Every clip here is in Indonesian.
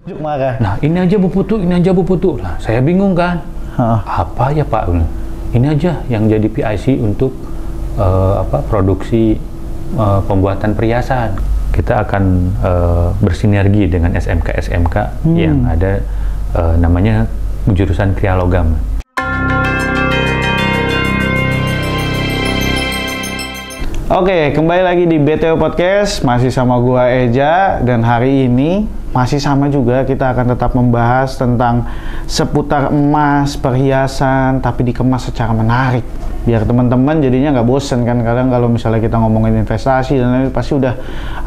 Marah. Nah ini aja Bu Putu, ini aja Bu Putu. Nah saya bingung kan, apa ya Pak? Ini aja yang jadi PIC untuk produksi pembuatan perhiasan. Kita akan bersinergi dengan SMK yang ada namanya jurusan Krialogam. Oke, kembali lagi di BTO Podcast, masih sama gua Eja, dan hari ini masih sama juga, kita akan tetap membahas tentang seputar emas, perhiasan, tapi dikemas secara menarik. Biar teman-teman jadinya nggak bosen kan, kadang kalau misalnya kita ngomongin investasi dan lain pasti udah,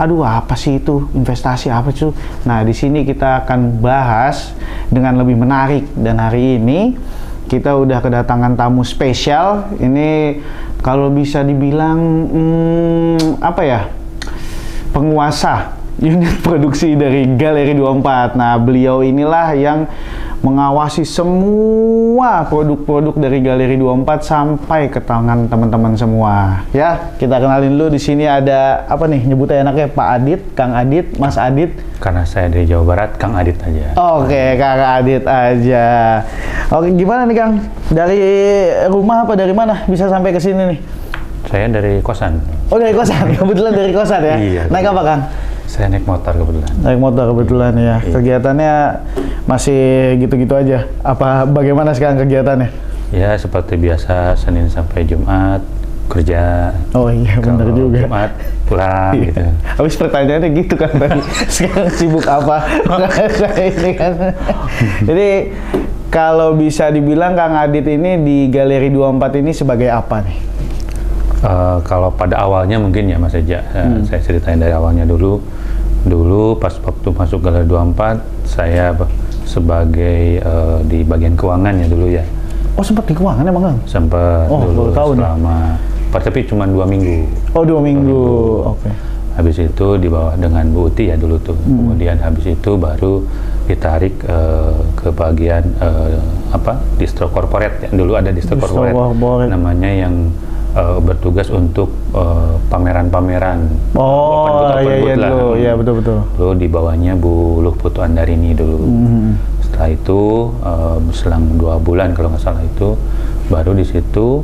aduh apa sih itu, investasi apa sih? Nah di sini kita akan bahas dengan lebih menarik, dan hari ini kita udah kedatangan tamu spesial. Ini kalau bisa dibilang apa ya, penguasa unit produksi dari Galeri 24. Nah, beliau inilah yang mengawasi semua produk-produk dari Galeri 24 sampai ke tangan teman-teman semua. Ya, kita kenalin dulu. Di sini ada apa nih nyebutnya enaknya, Pak Adit, Kang Adit, Mas Adit. Karena saya dari Jawa Barat, Kang Adit aja. Oke, Kang Adit aja. Oke, gimana nih Kang? Dari rumah apa dari mana bisa sampai ke sini nih? Saya dari kosan. Oh, dari kosan. Kebetulan dari kosan ya? Iya. Naik apa Kang? Saya naik motor kebetulan. Naik motor kebetulan ya. Iya. Kegiatannya masih gitu-gitu aja? Apa bagaimana sekarang kegiatannya? Ya, seperti biasa, Senin sampai Jumat kerja. Oh iya, benar juga. Jumat pulang gitu. Habis pertanyaannya gitu kan tadi. Sekarang sibuk apa? Ini kan. Jadi kalau bisa dibilang Kang Adit ini di Galeri 24 ini sebagai apa nih? Kalau pada awalnya mungkin ya Mas Eja, saya ceritain dari awalnya dulu. Dulu pas waktu masuk Galeri 24, saya sebagai di bagian keuangan ya dulu ya. Oh, sempat di keuangan emang Kang? Sempat dulu tahun selama, tapi cuma 2 minggu. Oh, 2 minggu. Oke. Habis itu di bawah dengan Bu Uti ya dulu tuh. Kemudian habis itu baru ditarik ke bagian distro corporate. Dulu ada distro corporate namanya yang bertugas untuk pameran-pameran. Oh iya dulu, ya betul-betul. Lalu di bawahnya Bu Luhputu Andarini dulu. Setelah itu selang 2 bulan kalau nggak salah itu, baru di situ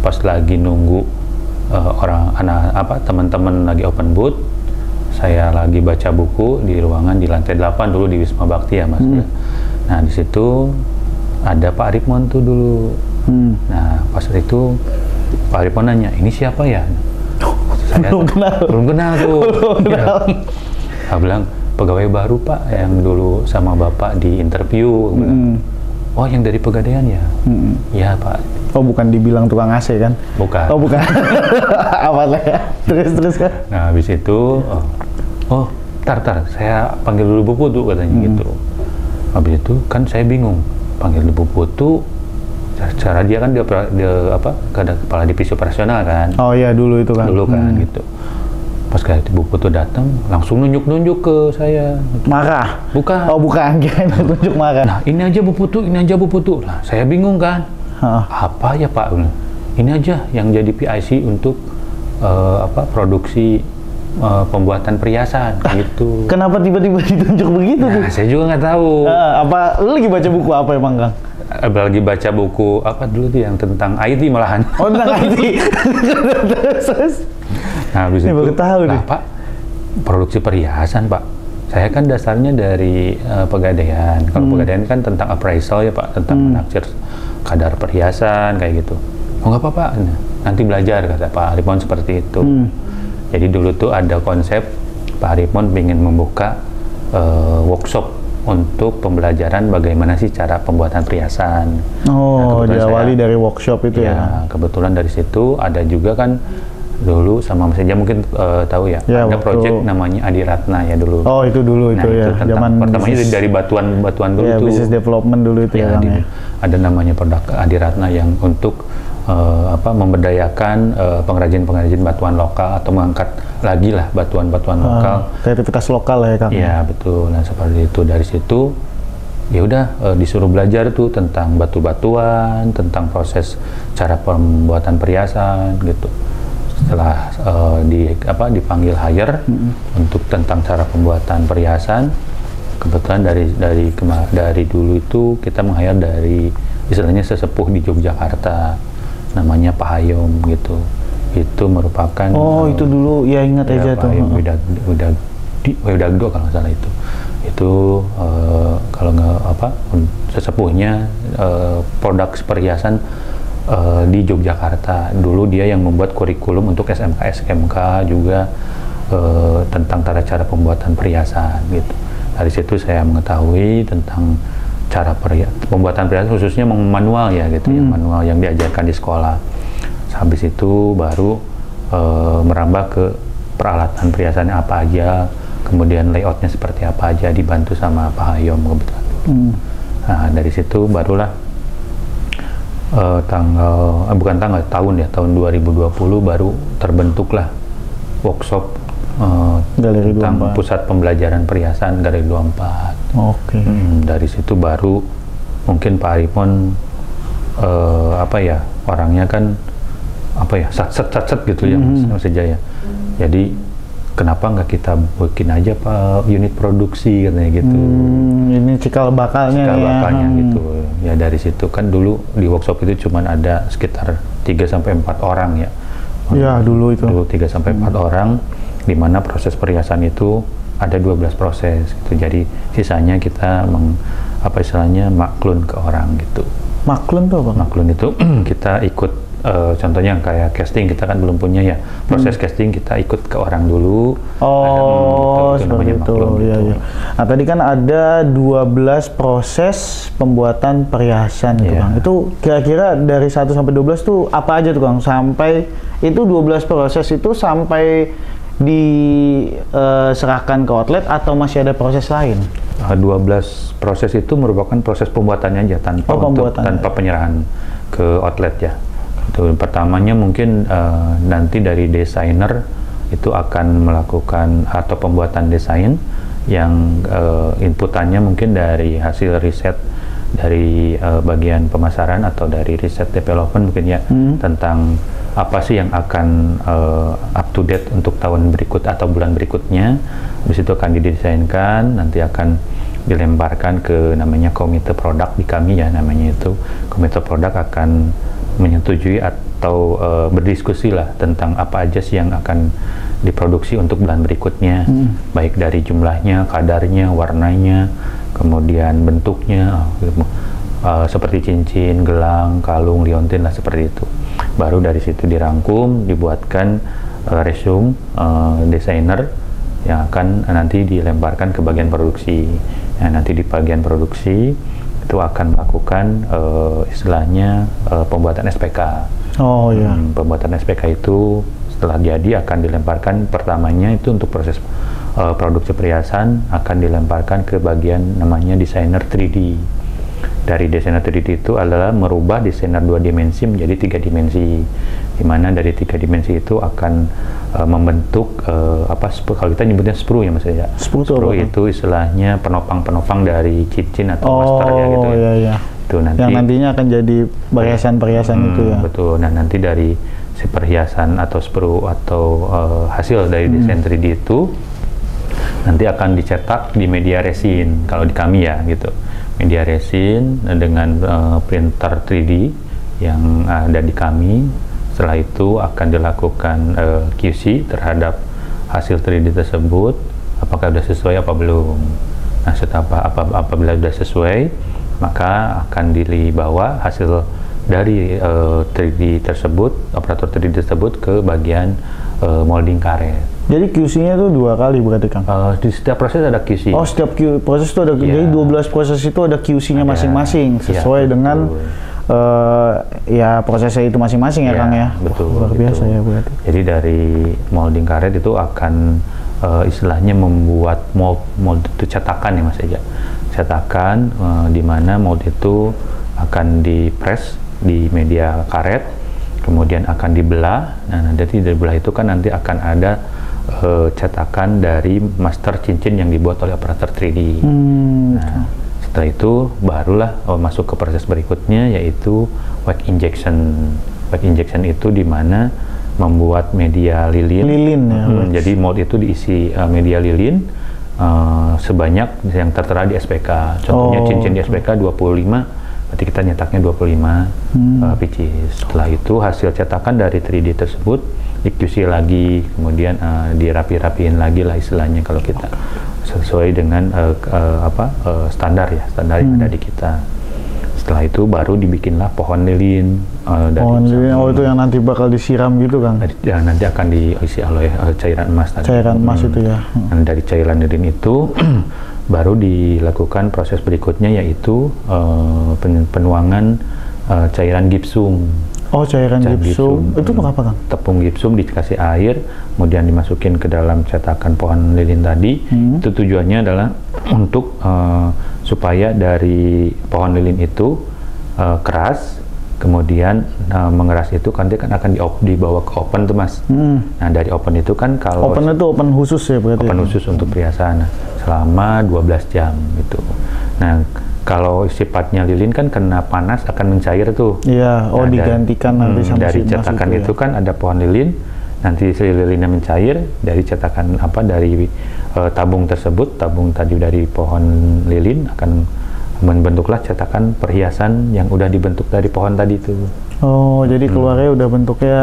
pas lagi nunggu teman-teman lagi open booth, saya lagi baca buku di ruangan di lantai 8 dulu di Wisma Bakti ya Mas. Nah di situ ada Pak Ripmon tuh dulu. Nah pas itu Pak Ripmon nanya, ini siapa ya? Saya belum kenal tuh. Saya bilang, pegawai baru Pak yang dulu sama Bapak di interview. Oh yang dari Pegadaian ya? Iya Pak. Oh bukan dibilang tukang AC kan? Bukan. Oh bukan. Apa lah ya? Terus kan? Nah habis itu, tar, saya panggil dulu Bu Putu katanya gitu. Habis itu kan saya bingung, panggil Bu Putu, cara dia kan dia kepala divisi operasional kan? Oh iya dulu itu kan? Dulu kan gitu. Pas kayak Bu Putu datang, langsung nunjuk-nunjuk ke saya. Marah? Bukan. Oh bukan, kirain nunjuk marah. Nah ini aja Bu Putu, ini aja Bu Putu. Nah saya bingung kan? Apa ya Pak? Ini aja yang jadi PIC untuk produksi pembuatan perhiasan gitu. Kenapa tiba-tiba ditunjuk begitu tuh? Saya juga nggak tahu. Apa lu lagi baca buku apa emang Kang? Lagi baca buku apa dulu tuh yang tentang IT malahan. Oh tentang IT. Nah habis itu, baru tahu nih. Pak, produksi perhiasan Pak. Saya kan dasarnya dari Pegadaian. Kalau Pegadaian kan tentang appraisal ya Pak, tentang menaksir kadar perhiasan kayak gitu. Oh nggak apa-apa, nanti belajar kata Pak Ripmon seperti itu. Jadi dulu tuh ada konsep Pak Ripmon ingin membuka workshop untuk pembelajaran bagaimana sih cara pembuatan perhiasan. Oh, diawali dari workshop itu ya? Kebetulan dari situ ada juga kan dulu sama Mas Eja mungkin tahu ya, ada project namanya Adiratna ya dulu. Oh itu dulu itu ya. Itu tentang pertamanya dari batuan dulu tuh. Business development dulu itu ya. Ada namanya produk Adiratna yang untuk memberdayakan pengrajin-pengrajin batuan lokal atau mengangkat lagi lah batuan-batuan lokal. Kreativitas lokal ya Kang. Iya betul. Nah seperti itu, dari situ ya udah disuruh belajar tuh tentang batu-batuan, tentang proses cara pembuatan perhiasan gitu. Setelah dipanggil hire untuk tentang cara pembuatan perhiasan, kebetulan dari dulu itu kita meng-hire dari istilahnya sesepuh di Yogyakarta, namanya Pak Hayom gitu. Itu merupakan itu dulu ya, ingat ya, aja Pak tuh. Hayom Widagdo kalau nggak salah itu kalau nggak sesepuhnya produk perhiasan di Yogyakarta. Dulu dia yang membuat kurikulum untuk SMK juga tentang tata cara pembuatan perhiasan gitu. Dari situ saya mengetahui tentang cara pembuatan perhiasan, khususnya manual ya gitu, yang manual yang diajarkan di sekolah. Habis itu baru merambah ke peralatan perhiasannya apa aja, kemudian layoutnya seperti apa aja, dibantu sama Pak Hayom kebetulan. Nah dari situ barulah tahun 2020 baru terbentuklah workshop Galeri tentang 24. Pusat Pembelajaran Perhiasan Galeri 24. Oke. Dari situ baru mungkin Pak Arimon orangnya kan sat gitu ya Mas Jaya. Jadi kenapa nggak kita bikin aja Pak unit produksi katanya gitu. Ini cikal bakalnya gitu. Ya dari situ kan dulu di workshop itu cuma ada sekitar 3-4 orang ya. Ya dulu 3-4 orang, di mana proses perhiasan itu ada 12 proses gitu. Jadi sisanya kita maklun ke orang gitu. Maklun tuh apa? Maklun itu kita ikut contohnya kayak casting, kita kan belum punya ya proses casting, kita ikut ke orang dulu. Seperti itu. Ya, ya. Nah tadi kan ada 12 proses pembuatan perhiasan tuh Kang. Itu kira-kira dari 1 sampai 12 tuh apa aja tuh Kang? Sampai itu 12 proses itu sampai diserahkan ke outlet atau masih ada proses lain? 12 proses itu merupakan proses pembuatannya aja tanpa penyerahan ke outlet ya. Itu pertamanya mungkin nanti dari desainer itu akan melakukan atau pembuatan desain yang inputannya mungkin dari hasil riset dari bagian pemasaran atau dari riset development mungkin ya, tentang apa sih yang akan up to date untuk tahun berikut atau bulan berikutnya. Habis itu akan didesainkan, nanti akan dilemparkan ke namanya komite produk di kami ya, namanya itu komite produk akan menyetujui atau berdiskusi lah tentang apa aja sih yang akan diproduksi untuk bulan berikutnya, baik dari jumlahnya, kadarnya, warnanya, kemudian bentuknya, seperti cincin, gelang, kalung, liontin lah seperti itu. Baru dari situ dirangkum, dibuatkan resume desainer yang akan nanti dilemparkan ke bagian produksi. Nah, nanti di bagian produksi itu akan melakukan istilahnya pembuatan SPK. Pembuatan SPK itu setelah jadi akan dilemparkan, pertamanya itu untuk proses produksi perhiasan akan dilemparkan ke bagian namanya desainer 3D. Dari desainer 3D itu adalah merubah desainer 2 dimensi menjadi 3 dimensi, di mana dari 3 dimensi itu akan membentuk kalau kita nyebutnya sprue ya Mas ya. Sprue itu istilahnya penopang-penopang dari cincin atau master ya gitu ya. Iya. Itu nanti yang nantinya akan jadi perhiasan-perhiasan itu ya. Betul. Nah, nanti dari si perhiasan atau sprue atau hasil dari desain 3D itu nanti akan dicetak di media resin kalau di kami ya gitu. Media resin dengan printer 3D yang ada di kami. Setelah itu akan dilakukan QC terhadap hasil 3D tersebut, apakah sudah sesuai apa belum. Nah, apabila sudah sesuai, maka akan dibawa hasil dari 3D tersebut, operator 3D tersebut ke bagian molding karet. Jadi QC-nya itu 2 kali berarti Kang? Di setiap proses ada QC. Oh, setiap proses itu ada, jadi 12 proses itu ada QC-nya masing-masing, sesuai dengan prosesnya itu masing-masing ya Kang ya? Betul. Luar biasa ya berarti. Jadi dari molding karet itu akan istilahnya membuat mold itu cetakan ya Mas Eja. Cetakan di mana mold itu akan di-press di media karet, kemudian akan dibelah. Nah, nanti dari belah itu kan nanti akan ada cetakan dari master cincin yang dibuat oleh operator 3D. Nah, setelah itu barulah masuk ke proses berikutnya, yaitu wax injection. Wax injection itu di mana membuat media lilin. Ya, jadi mold itu diisi media lilin, sebanyak yang tertera di SPK. Contohnya cincin di SPK 25, berarti kita nyetaknya 25 pieces. Setelah itu hasil cetakan dari 3D tersebut di-QC lagi, kemudian dirapi-rapiin lagi lah istilahnya kalau kita sesuai dengan standar yang ada di kita. Setelah itu baru dibikinlah pohon lilin. Pohon lilin, itu yang nanti bakal disiram gitu kan? Ya, nanti akan diisi oleh cairan emas tadi. Cairan emas itu ya. Dari cairan lilin itu baru dilakukan proses berikutnya, yaitu penuangan cairan gipsum. Oh, cairan gipsum. Itu untuk apa kan? Tepung gipsum dikasih air, kemudian dimasukin ke dalam cetakan pohon lilin tadi. Itu tujuannya adalah untuk supaya dari pohon lilin itu keras, kemudian mengeras itu nanti kan akan dibawa ke oven tuh Mas. Nah, dari oven itu kan kalau oven itu oven khusus ya berarti? Oven khusus untuk perhiasan selama 12 jam gitu. Nah, kalau sifatnya lilin kan kena panas akan mencair tuh. Iya, digantikan nanti sama dari cetakan itu kan ada pohon lilin, nanti si lilinnya mencair dari cetakan dari tabung tersebut, tabung tadi dari pohon lilin akan membentuklah cetakan perhiasan yang udah dibentuk dari pohon tadi itu. Oh, jadi keluarnya udah bentuknya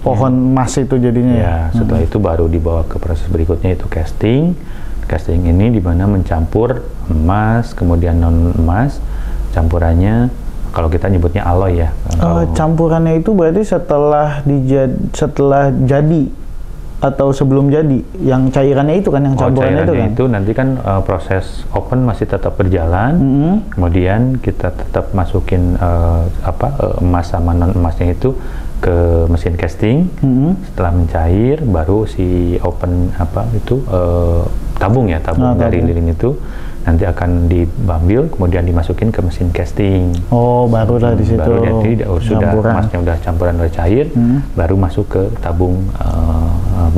pohon emas itu jadinya ya? Setelah itu baru dibawa ke proses berikutnya, itu casting. Casting ini dimana mencampur emas, kemudian non emas, campurannya kalau kita nyebutnya alloy ya. Campurannya itu berarti setelah jadi atau sebelum jadi, yang cairannya itu kan, yang campurannya itu kan? Itu nanti kan proses oven masih tetap berjalan, kemudian kita tetap masukin emas sama non emasnya itu ke mesin casting. Setelah mencair baru si oven tabung dari lilin itu nanti akan diambil, kemudian dimasukin ke mesin casting. Oh, barulah di situ. Baru nanti sudah emasnya udah campuran udah cair, baru masuk ke tabung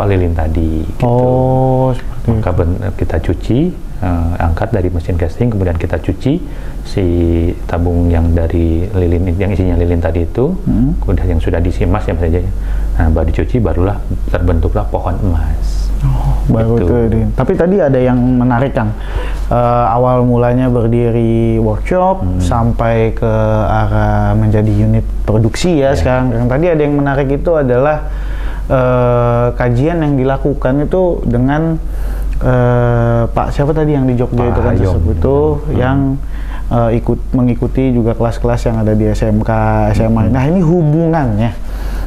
lilin tadi. Gitu. Oh, seperti maka kita cuci, angkat dari mesin casting, kemudian kita cuci si tabung yang dari lilin, yang isinya lilin tadi itu, udah yang sudah diisi emas ya saja. Nah, baru dicuci, barulah terbentuklah pohon emas. Baru gitu. Tapi tadi ada yang menarik kan, awal mulanya berdiri workshop sampai ke arah menjadi unit produksi ya sekarang. Yang tadi ada yang menarik itu adalah kajian yang dilakukan itu dengan Pak siapa tadi yang di Jogja itu kan tersebut yang mengikuti juga kelas-kelas yang ada di SMK, SMA. Nah, ini hubungannya.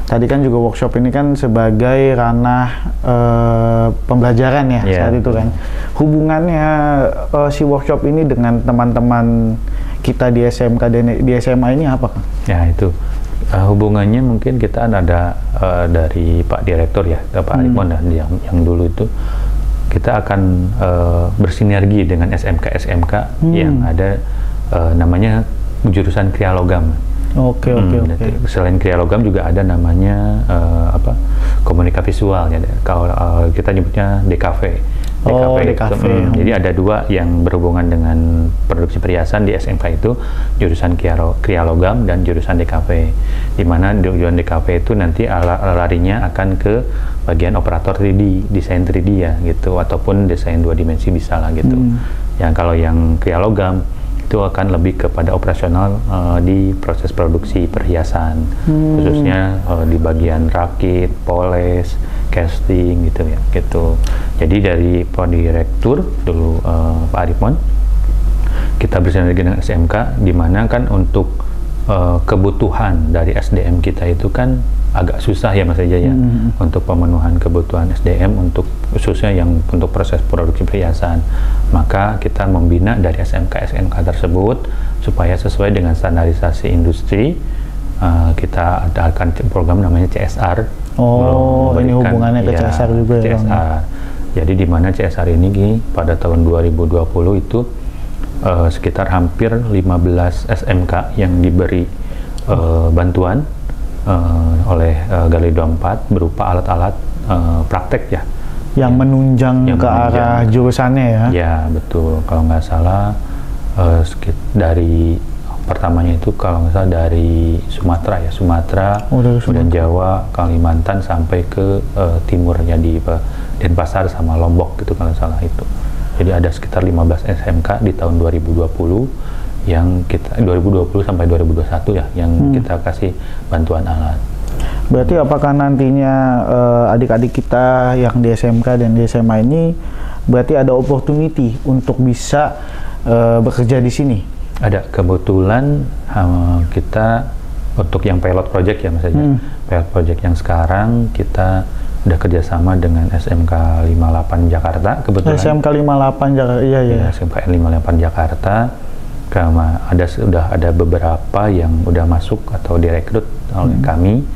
Tadi kan juga workshop ini kan sebagai ranah pembelajaran ya saat itu kan. Hubungannya si workshop ini dengan teman-teman kita di SMK dan di SMA ini apa kan? Ya, itu hubungannya mungkin kita ada dari Pak Direktur ya, Pak Arifon yang dulu itu kita akan bersinergi dengan SMK yang ada namanya jurusan krialogam. Oke. Selain krialogam juga ada namanya komunikasi visual ya. Kalau kita nyebutnya DKV. Jadi ada dua yang berhubungan dengan produksi perhiasan di SMK itu, jurusan krialogam dan jurusan DKV. Di mana jurusan DKV itu nanti larinya akan ke bagian operator 3D, desain 3D ya gitu, ataupun desain 2 dimensi bisa lah gitu. Yang kalau yang krialogam itu akan lebih kepada operasional di proses produksi perhiasan, khususnya di bagian rakit, poles, casting gitu ya gitu. Jadi dari Pak Direktur dulu Pak Arifon, kita bersinergi dengan SMK, di mana kan untuk kebutuhan dari SDM kita itu kan agak susah ya Mas Eja ya, untuk pemenuhan kebutuhan SDM untuk khususnya yang untuk proses produksi perhiasan. Maka kita membina dari SMK tersebut supaya sesuai dengan standarisasi industri. Kita adakan program namanya CSR. Ini hubungannya ke CSR juga ya? CSR. Jadi di mana CSR ini pada tahun 2020 itu sekitar hampir 15 SMK yang diberi bantuan oleh Galido 4 berupa alat-alat praktek ya. Yang menunjang ke arah jurusannya ya? Ya, betul. Kalau nggak salah dari pertamanya itu kalau nggak salah dari Sumatera ya, kemudian Jawa, Kalimantan sampai ke timurnya di Denpasar sama Lombok gitu kalau salah itu. Jadi ada sekitar 15 SMK di tahun 2020 yang kita 2020 sampai 2021 ya yang kita kasih bantuan alat. Berarti apakah nantinya adik-adik kita yang di SMK dan di SMA ini berarti ada opportunity untuk bisa bekerja di sini? Ada, kebetulan kita untuk yang pilot project ya misalnya, pilot project yang sekarang kita udah kerjasama dengan SMK 58 Jakarta kebetulan. SMK 58 Jakarta, iya. SMK 58 Jakarta, sudah ada beberapa yang udah masuk atau direkrut oleh kami,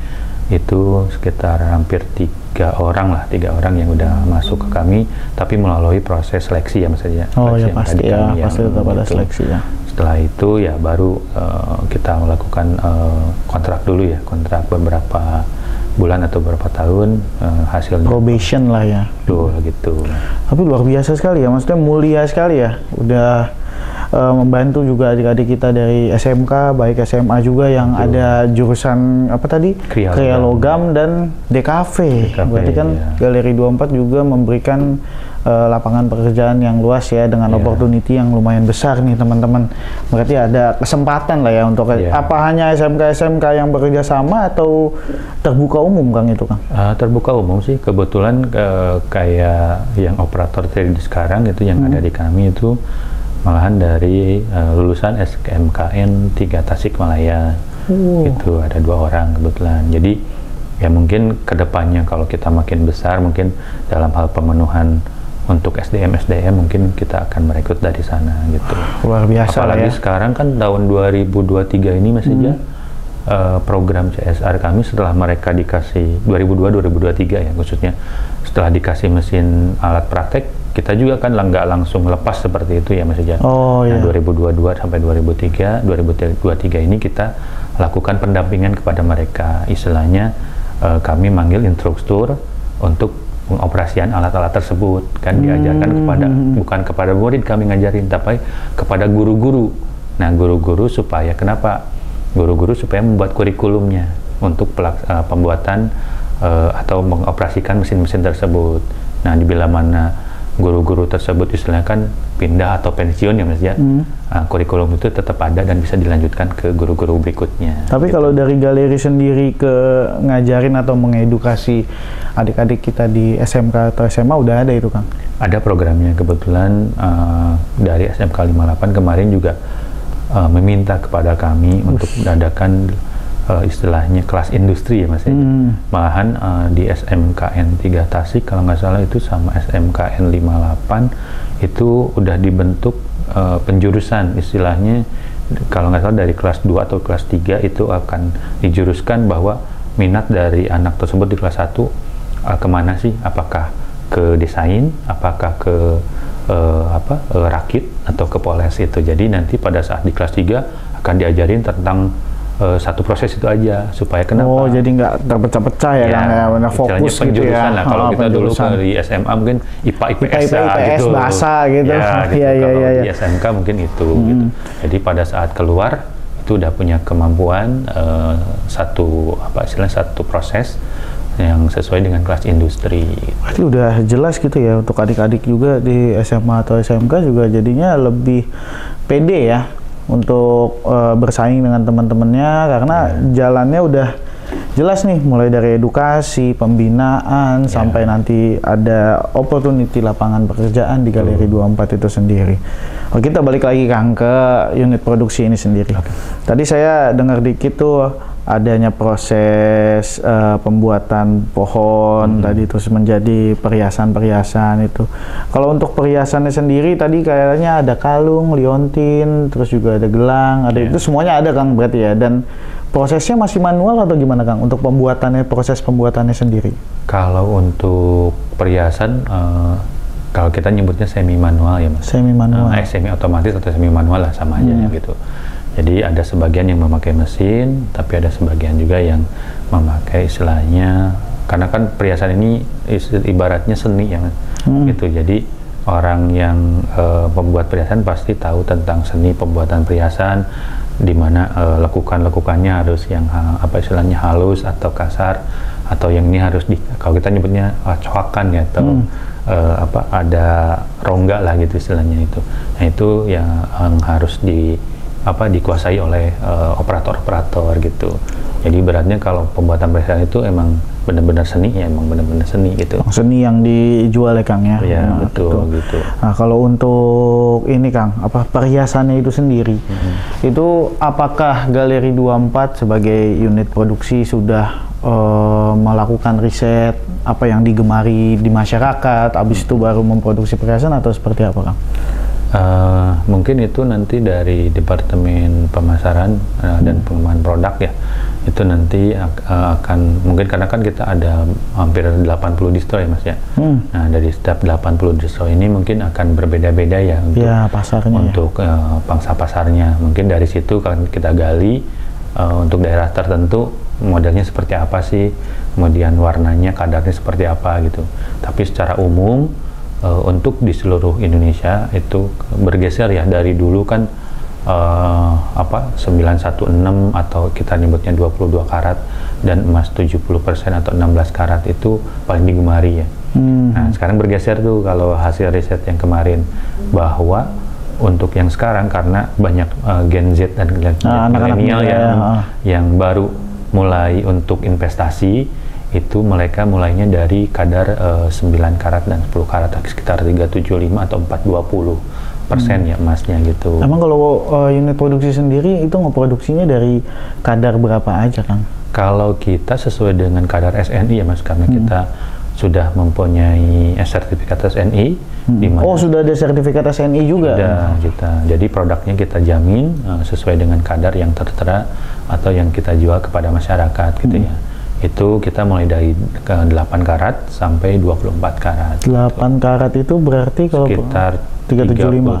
itu sekitar hampir 3 orang yang udah masuk ke kami, tapi melalui proses seleksi ya misalnya. Oh ya pasti ya, pasti tetap ada seleksi ya. Setelah itu ya baru kita melakukan kontrak dulu ya, kontrak beberapa bulan atau beberapa tahun, hasilnya probation lah ya. Betul gitu. Tapi luar biasa sekali ya, maksudnya mulia sekali ya, udah membantu juga adik-adik kita dari SMK, baik SMA juga yang ada jurusan apa tadi? Kriya Logam dan DKV. Berarti kan ya. Galeri 24 juga memberikan lapangan pekerjaan yang luas ya, dengan opportunity yang lumayan besar nih teman-teman. Berarti ada kesempatan lah ya untuk apa hanya SMK-SMK yang bekerja sama atau terbuka umum Kang itu Kang? Terbuka umum sih, kebetulan kayak yang operator 3D sekarang itu yang ada di kami itu malahan dari lulusan SMKN 3 Tasikmalaya. Itu ada 2 orang kebetulan. Jadi ya mungkin kedepannya kalau kita makin besar, mungkin dalam hal pemenuhan untuk SDM mungkin kita akan merekrut dari sana gitu. Luar biasa. Apalagi sekarang kan tahun 2023 ini masih program CSR kami setelah mereka dikasih 2022-2023 ya khususnya, setelah dikasih mesin alat praktek, kita juga kan nggak langsung lepas seperti itu ya Mas Jan. Nah, 2022 sampai 2023 ini kita lakukan pendampingan kepada mereka, istilahnya kami manggil instruktur untuk pengoperasian alat-alat tersebut, kan diajarkan kepada, bukan kepada murid kami ngajarin, tapi kepada guru-guru. Nah, guru-guru supaya kenapa? Guru-guru supaya membuat kurikulumnya untuk pembuatan atau mengoperasikan mesin-mesin tersebut. Nah, bila mana guru-guru tersebut istilahnya kan pindah atau pensiun ya Mas ya, kurikulum itu tetap ada dan bisa dilanjutkan ke guru-guru berikutnya. Tapi gitu. Kalau dari galeri sendiri ke ngajarin atau mengedukasi adik-adik kita di SMK atau SMA udah ada itu Kang? Ada programnya, kebetulan dari SMK 58 kemarin juga meminta kepada kami untuk mengadakan istilahnya kelas industri ya Mas. Malahan di SMKN 3 Tasik kalau nggak salah itu sama SMKN 58 itu udah dibentuk penjurusan, istilahnya kalau nggak salah dari kelas 2 atau kelas 3 itu akan dijuruskan bahwa minat dari anak tersebut di kelas 1 kemana sih, apakah ke desain, apakah ke rakit atau ke poles itu. Jadi nanti pada saat di kelas 3 akan diajarin tentang satu proses itu aja, supaya kenapa? Oh, jadi nggak terpecah-pecah ya, Kang ya, benar fokus gitu ya. Lah, kalau kita dulu di SMA mungkin IPA IPS gitu, bahasa gitu. Ya, gitu. Kalau di SMK mungkin itu gitu. Jadi pada saat keluar itu udah punya kemampuan satu proses yang sesuai dengan kelas industri. Berarti udah jelas gitu ya untuk adik-adik juga di SMA atau SMK juga jadinya lebih pede ya untuk bersaing dengan teman-temannya, karena jalannya udah jelas nih, mulai dari edukasi, pembinaan, sampai nanti ada opportunity lapangan pekerjaan di Galeri 24 itu sendiri. Oke, kita balik lagi Kang ke unit produksi ini sendiri. Tadi saya dengar dikit tuh adanya proses pembuatan pohon tadi terus menjadi perhiasan-perhiasan itu. Kalau untuk perhiasannya sendiri tadi kayaknya ada kalung, liontin, terus juga ada gelang, ada itu semuanya ada Kang berarti ya. Dan prosesnya masih manual atau gimana Kang untuk pembuatannya, proses pembuatannya sendiri? Kalau untuk perhiasan kalau kita nyebutnya semi manual ya Mas. Semi manual. Semi otomatis atau semi manual lah sama aja gitu. Jadi ada sebagian yang memakai mesin, tapi ada sebagian juga yang memakai istilahnya, karena kan perhiasan ini ibaratnya seni ya, gitu. Jadi orang yang pembuat perhiasan pasti tahu tentang seni pembuatan perhiasan, di mana lekukannya harus yang istilahnya halus atau kasar, atau yang ini harus kalau kita nyebutnya coakan ya, atau ada rongga lah gitu istilahnya itu. Nah itu yang harus dikuasai oleh operator-operator gitu. Jadi beratnya kalau pembuatan perhiasan itu emang benar-benar seni ya, emang benar-benar seni gitu. Seni yang dijual ya Kang ya. Ya betul gitu. Nah kalau untuk ini Kang, perhiasannya itu sendiri, itu apakah Galeri 24 sebagai unit produksi sudah melakukan riset apa yang digemari di masyarakat, habis itu baru memproduksi perhiasan atau seperti apa Kang? Mungkin itu nanti dari Departemen Pemasaran dan Pengembangan Produk ya, itu nanti akan mungkin karena kan kita ada hampir 80 distro ya Mas ya. Nah dari setiap 80 distro ini mungkin akan berbeda-beda ya untuk pasarnya, untuk pangsa pasarnya. Mungkin dari situ kalau kita gali untuk daerah tertentu modelnya seperti apa sih, kemudian warnanya, kadarnya seperti apa gitu. Tapi secara umum untuk di seluruh Indonesia itu bergeser ya, dari dulu kan 916 atau kita nyebutnya 22 karat dan emas 70% atau 16 karat itu paling digemari ya. Nah sekarang bergeser tuh kalau hasil riset yang kemarin, bahwa untuk yang sekarang karena banyak Gen Z dan milenial yang baru mulai untuk investasi, itu mereka mulainya dari kadar 9 karat dan 10 karat, sekitar 375 atau 420% ya emasnya gitu. Emang kalau unit produksi sendiri itu ngeproduksinya dari kadar berapa aja Kang? Kalau kita sesuai dengan kadar SNI ya Mas, karena kita sudah mempunyai sertifikat SNI. Oh sudah ada sertifikat SNI juga? Sudah, jadi produknya kita jamin sesuai dengan kadar yang tertera atau yang kita jual kepada masyarakat gitu ya. Itu kita mulai dari 8 karat sampai 24 karat. 8 karat itu berarti kalau sekitar 375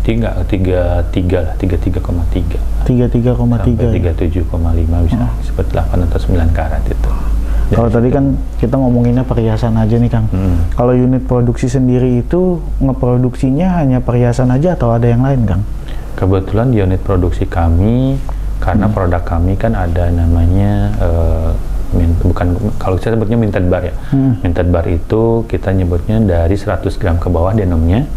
33 lah, 33,3 sampai 37,5 bisa seperti 8 atau 9 karat itu. Kalau tadi kan kita ngomonginnya perhiasan aja nih Kang. Kalau unit produksi sendiri itu ngeproduksinya hanya perhiasan aja atau ada yang lain Kang? Kebetulan di unit produksi kami, karena produk kami kan ada namanya bukan, kalau saya sebutnya minted bar ya. Minted bar itu kita nyebutnya dari 100 gram ke bawah denomnya.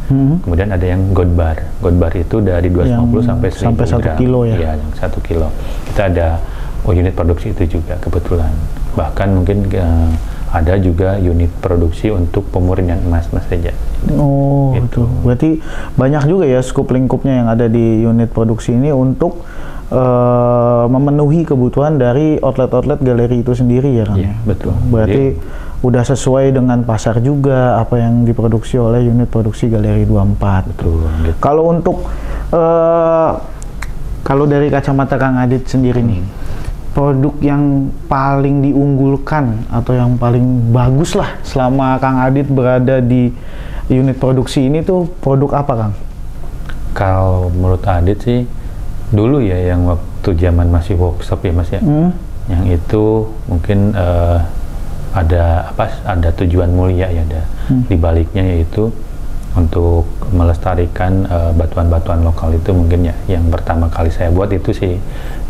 Kemudian ada yang gold bar. Gold bar itu dari 250 sampai 1000 gram. 1 kilo ya? Iya, yang 1 kilo. Kita ada unit produksi itu juga kebetulan. Bahkan mungkin ada juga unit produksi untuk pemurnian emas saja. Oh, gitu. Berarti banyak juga ya skup lingkupnya yang ada di unit produksi ini untuk memenuhi kebutuhan dari outlet-outlet galeri itu sendiri ya Kang? Iya, betul. Berarti udah sesuai dengan pasar juga apa yang diproduksi oleh unit produksi Galeri 24. Betul. Gitu. Kalau untuk kalau dari kacamata Kang Adit sendiri nih, produk yang paling diunggulkan atau yang paling bagus lah selama Kang Adit berada di unit produksi ini tuh produk apa Kang? Kalau menurut Adit sih dulu ya, yang waktu zaman masih workshop ya Mas ya, yang itu mungkin ada tujuan mulia ya, ada di baliknya, yaitu untuk melestarikan batuan-batuan lokal itu mungkin ya. Yang pertama kali saya buat itu sih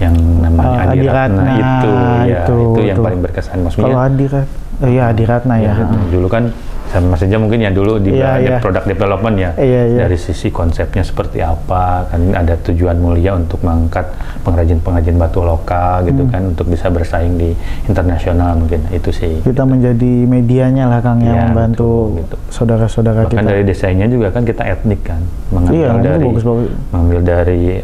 yang namanya Adiratna itu yang paling berkesan maksudnya. Kalau Adiratna ya. Dulu kan sama saja mungkin ya dulu di product development ya, dari sisi konsepnya seperti apa, kan ada tujuan mulia untuk mengangkat pengrajin-pengrajin batu lokal gitu kan, untuk bisa bersaing di internasional mungkin, itu sih. Kita menjadi medianya lah Kang yang membantu saudara-saudara kita. Bahkan dari desainnya juga kan kita etnik kan, mengambil dari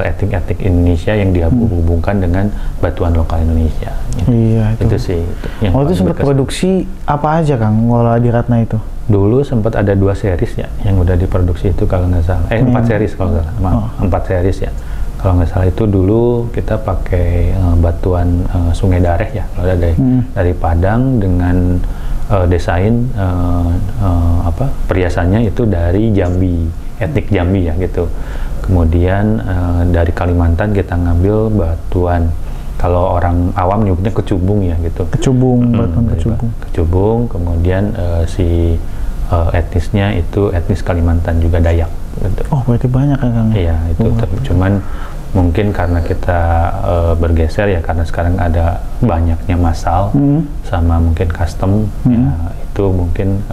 etnik-etnik Indonesia yang dihubungkan dengan batuan lokal Indonesia. Gitu. Iya itu sih. Itu sempat produksi apa aja Kang ngolah Adiratna itu? Dulu sempat ada 2 series ya yang udah diproduksi itu kalau nggak salah. 4 series kalau nggak salah. Maaf, 4 series ya. Kalau nggak salah itu dulu kita pakai batuan Sungai Dareh ya. Kalau ada dari Padang dengan desain perhiasannya itu dari Jambi, etnik Jambi ya gitu. Kemudian dari Kalimantan kita ngambil batuan, kalau orang awam nyebutnya kecubung ya gitu. Batuan kecubung. Kemudian etnisnya itu etnis Kalimantan juga, Dayak gitu. Oh berarti banyak ya Kang? Iya itu, tapi cuman mungkin karena kita bergeser ya, karena sekarang ada banyaknya massal sama mungkin custom, ya, itu mungkin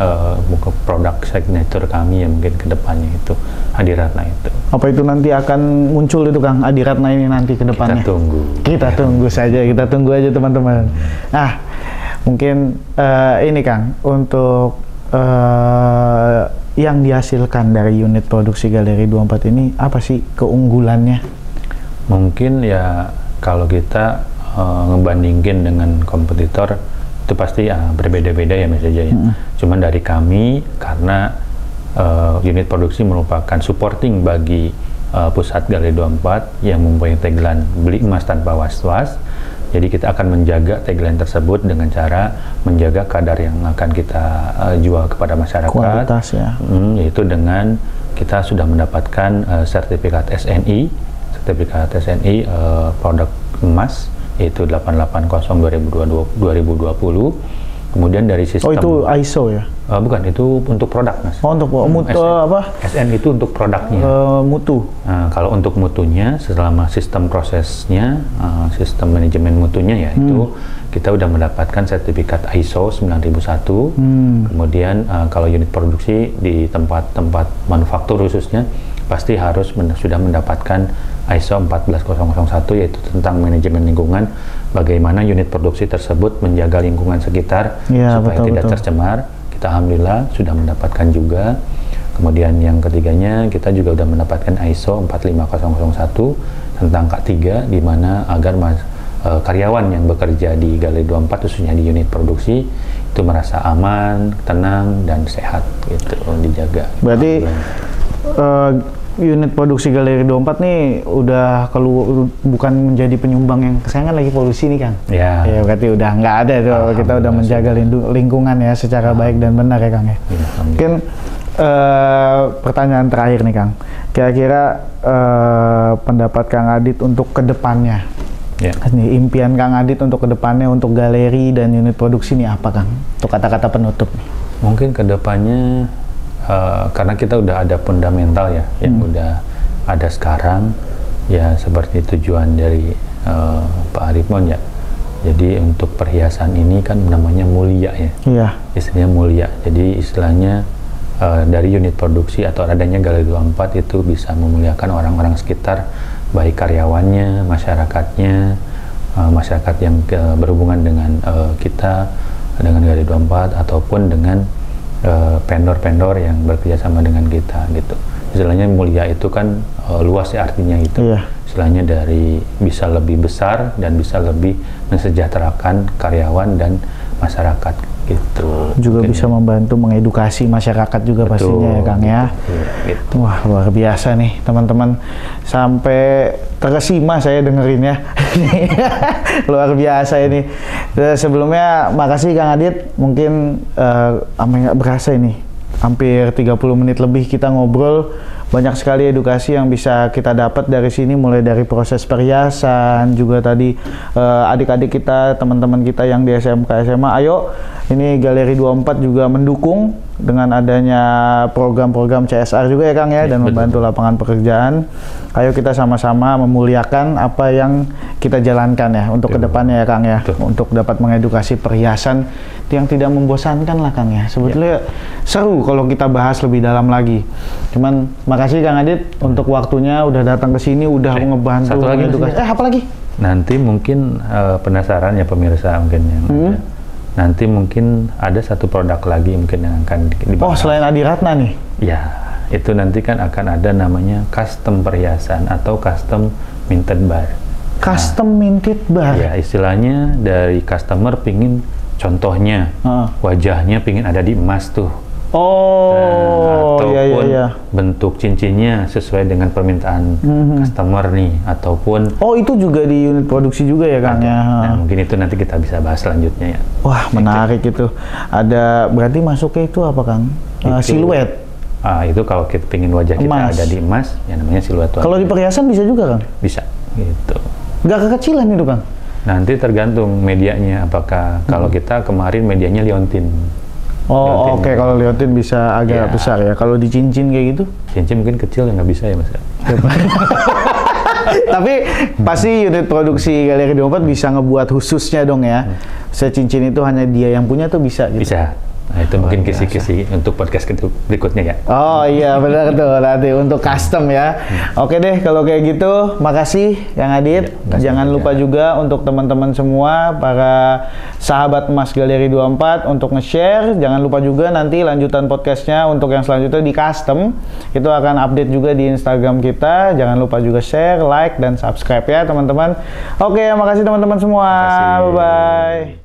produk signature kami ya mungkin kedepannya itu Adiratna itu. Apa itu nanti akan muncul itu Kang, Adiratna ini nanti ke depannya? Kita tunggu. Kita tunggu saja, kita tunggu aja teman-teman. Nah, mungkin ini Kang, untuk yang dihasilkan dari unit produksi Galeri 24 ini, apa sih keunggulannya? Mungkin ya kalau kita ngebandingin dengan kompetitor, itu pasti ya berbeda-beda ya Mas Eja ya. Cuman dari kami, karena unit produksi merupakan supporting bagi pusat Galeri 24 yang mempunyai tagline beli emas tanpa was-was. Jadi kita akan menjaga tagline tersebut dengan cara menjaga kadar yang akan kita jual kepada masyarakat. Kualitas ya. Yaitu dengan kita sudah mendapatkan sertifikat SNI, produk emas, yaitu 880/2020. Kemudian dari sistem. Oh itu ISO ya? Bukan, itu untuk produk Mas. Oh untuk mutu apa? SN itu untuk produknya. Mutu. Nah, kalau untuk mutunya, selama sistem prosesnya, sistem manajemen mutunya ya itu kita udah mendapatkan sertifikat ISO 9001. Kemudian kalau unit produksi di tempat-tempat manufaktur khususnya pasti harus sudah mendapatkan ISO 14001, yaitu tentang manajemen lingkungan, bagaimana unit produksi tersebut menjaga lingkungan sekitar ya, supaya tidak tercemar. Kita alhamdulillah sudah mendapatkan juga. Kemudian yang ketiganya, kita juga sudah mendapatkan ISO 45001 tentang K3, di mana agar karyawan yang bekerja di Galeri 24 khususnya di unit produksi itu merasa aman, tenang, dan sehat gitu, dijaga. Berarti unit produksi Galeri 24 nih udah bukan menjadi penyumbang yang kesayangan lagi polusi nih Kang. Ya. Ya berarti udah nggak ada tuh, kita udah menjaga lingkungan ya secara baik dan benar ya Kang ya. Mungkin pertanyaan terakhir nih Kang, kira-kira pendapat Kang Adit untuk kedepannya. Ya. Nih, impian Kang Adit untuk kedepannya untuk galeri dan unit produksi ini apa Kang? Untuk kata-kata penutup. Mungkin kedepannya karena kita udah ada fundamental ya, yang udah ada sekarang ya, seperti tujuan dari Pak Arimon ya. Jadi untuk perhiasan ini kan namanya mulia ya. Iya. Istilahnya mulia. Jadi istilahnya dari unit produksi atau adanya Galeri 24 itu bisa memuliakan orang-orang sekitar, baik karyawannya, masyarakatnya, masyarakat yang berhubungan dengan kita, dengan Galeri 24 ataupun dengan vendor-vendor yang bekerja sama dengan kita gitu. Istilahnya mulia itu kan luas ya artinya itu. Iya. Istilahnya dari bisa lebih besar dan bisa lebih mensejahterakan karyawan dan masyarakat gitu. Juga mungkin bisa membantu mengedukasi masyarakat juga. Betul, pastinya ya Kang ya. Gitu. Wah luar biasa nih teman-teman, sampai terkesima saya dengerin ya. Luar biasa ini. Sebelumnya makasih Kang Adit, mungkin nggak berasa ini hampir 30 menit lebih kita ngobrol. Banyak sekali edukasi yang bisa kita dapat dari sini, mulai dari proses perhiasan, juga tadi adik-adik kita, teman-teman kita yang di SMK SMA, ayo ini Galeri 24 juga mendukung dengan adanya program-program CSR juga ya Kang ya, dan membantu lapangan pekerjaan. Ayo kita sama-sama memuliakan apa yang kita jalankan ya untuk kedepannya ya Kang ya, untuk dapat mengedukasi perhiasan yang tidak membosankan lah Kang ya. Sebetulnya seru kalau kita bahas lebih dalam lagi. Cuman makasih Kang Adit untuk waktunya, udah datang ke sini, udah ngebantu mengedukasi. Apa lagi? Nanti mungkin penasaran ya pemirsa mungkin yang nanti mungkin ada satu produk lagi mungkin yang akan dibahas. Oh selain Adiratna nih? Ya, itu nanti kan akan ada namanya custom perhiasan atau custom minted bar. Custom minted bar? Ya, istilahnya dari customer pingin, contohnya wajahnya pingin ada di emas tuh. Oh, ataupun bentuk cincinnya sesuai dengan permintaan customer nih, ataupun itu juga di unit produksi juga ya Kang ya. Nah, mungkin itu nanti kita bisa bahas selanjutnya ya. Wah menarik itu. Ada berarti masuknya itu apa Kang? Siluet. Itu kalau kita pingin wajah kita ada di emas, ya namanya siluet. Kalau di perhiasan bisa juga Kang? Bisa, gitu. Nggak kekecilan itu Kang? Nanti tergantung medianya, apakah kalau kita kemarin medianya liontin. Oh oke, kalau liontin bisa agak besar ya. Kalau di cincin kayak gitu? Cincin mungkin kecil ya, nggak bisa ya Mas. Tapi pasti unit produksi Galeri 24 bisa ngebuat khususnya dong ya. Cincin itu hanya dia yang punya tuh bisa gitu. Bisa. Nah, itu mungkin kisi-kisi untuk podcast berikutnya ya. Oh iya benar tuh nanti untuk custom ya. Oke deh kalau kayak gitu, makasih Kang Adit. Ya, Jangan lupa juga untuk teman-teman semua para sahabat emas Galeri 24 untuk nge-share. Jangan lupa juga nanti lanjutan podcastnya untuk yang selanjutnya di custom. Itu akan update juga di Instagram kita. Jangan lupa juga share, like, dan subscribe ya teman-teman. Oke, makasih teman-teman semua. Bye-bye.